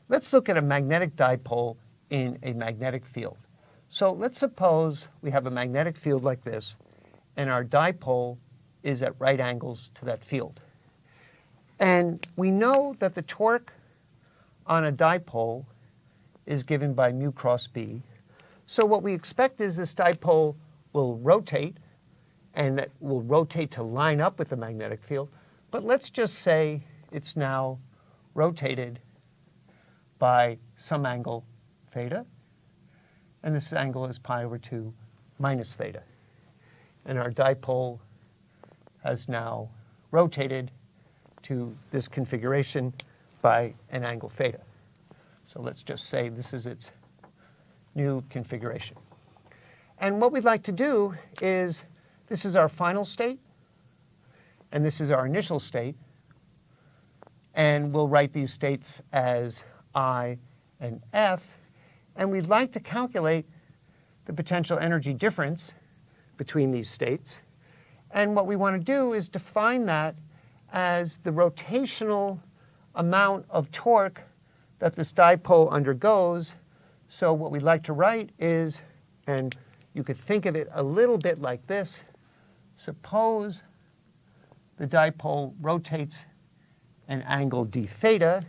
let's look at a magnetic dipole in a magnetic field. So let's suppose we have a magnetic field like this, and our dipole is at right angles to that field. And we know that the torque on a dipole is given by mu cross B. So what we expect is this dipole will rotate, and that will rotate to line up with the magnetic field. But let's just say it's now rotated by some angle theta, and this angle is pi over 2 minus theta. And our dipole has now rotated to this configuration by an angle theta. So let's just say this is its new configuration. And what we'd like to do is, this is our final state, and this is our initial state. And we'll write these states as I and F. And we'd like to calculate the potential energy difference between these states. And what we want to do is define that as the rotational amount of torque that this dipole undergoes. So what we'd like to write is, and you could think of it a little bit like this, suppose the dipole rotates an angle d theta,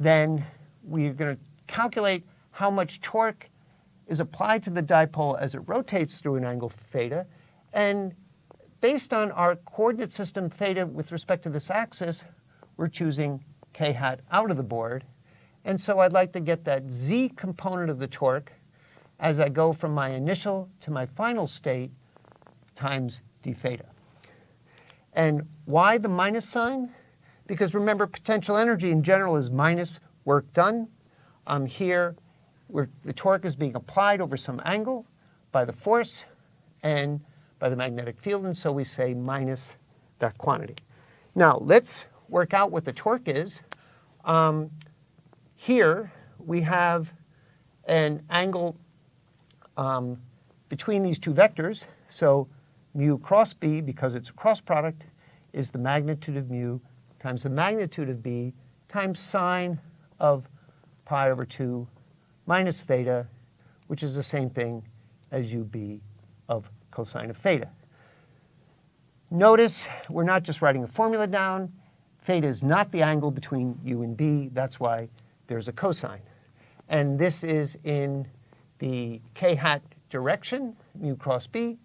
then we're going to calculate how much torque is applied to the dipole as it rotates through an angle theta. And based on our coordinate system theta with respect to this axis, we're choosing k hat out of the board. And so I'd like to get that z component of the torque as I go from my initial to my final state times d theta. And why the minus sign? Because remember, potential energy in general is minus work done. Here, the torque is being applied over some angle by the force and by the magnetic field, and so we say minus that quantity. Now, let's work out what the torque is. Here, we have an angle between these two vectors. So mu cross b, because it's a cross product, is the magnitude of mu times the magnitude of b times sine of pi over 2 minus theta, which is the same thing as ub of cosine of theta. Notice we're not just writing a formula down. Theta is not the angle between u and b. That's why there's a cosine. And this is in the k hat direction, mu cross b.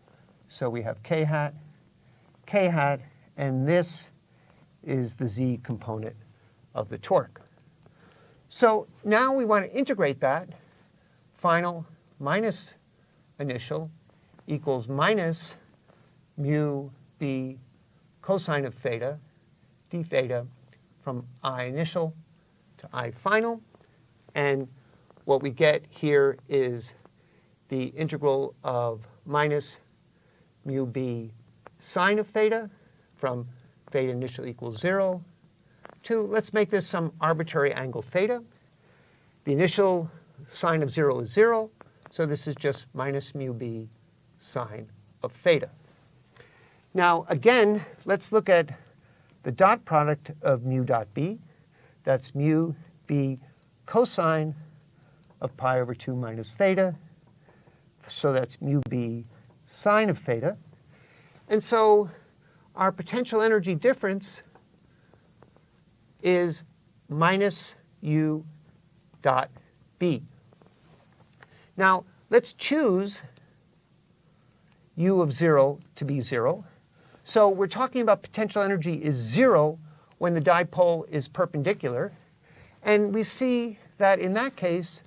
So we have k hat, and this is the z component of the torque. So now we want to integrate that. Final minus initial equals minus mu b cosine of theta d theta from I initial to I final. And what we get here is the integral of minus mu b sine of theta from theta initial equals 0 to, let's make this some arbitrary angle theta. The initial sine of 0 is 0, so this is just minus mu b sine of theta. Now, again, let's look at the dot product of mu dot b. That's mu b cosine of pi over 2 minus theta. So that's mu b sine of theta. And so our potential energy difference is minus u dot b. Now, let's choose u of 0 to be 0. So we're talking about potential energy is 0 when the dipole is perpendicular. And we see that in that case,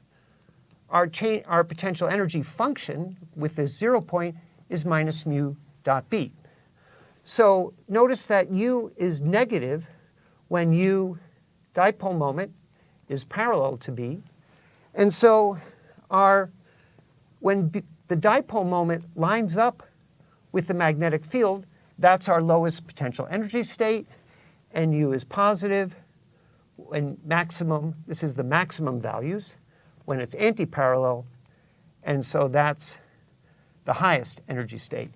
our potential energy function with this 0 point is minus mu dot b. So notice that u is negative when u dipole moment is parallel to b. And so when the dipole moment lines up with the magnetic field, that's our lowest potential energy state, and u is positive. When maximum, this is the maximum values when it's antiparallel, and so that's the highest energy state.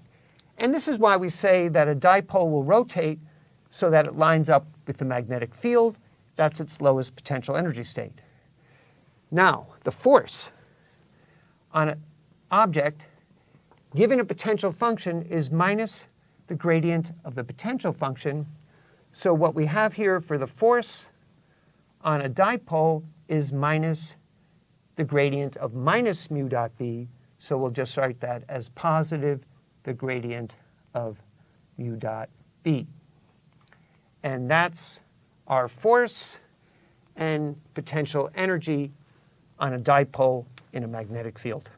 And this is why we say that a dipole will rotate so that it lines up with the magnetic field. That's its lowest potential energy state. Now, the force on an object given a potential function is minus the gradient of the potential function. So what we have here for the force on a dipole is minus the gradient of minus mu dot b. So we'll just write that as positive the gradient of mu dot b. And that's our force and potential energy on a dipole in a magnetic field.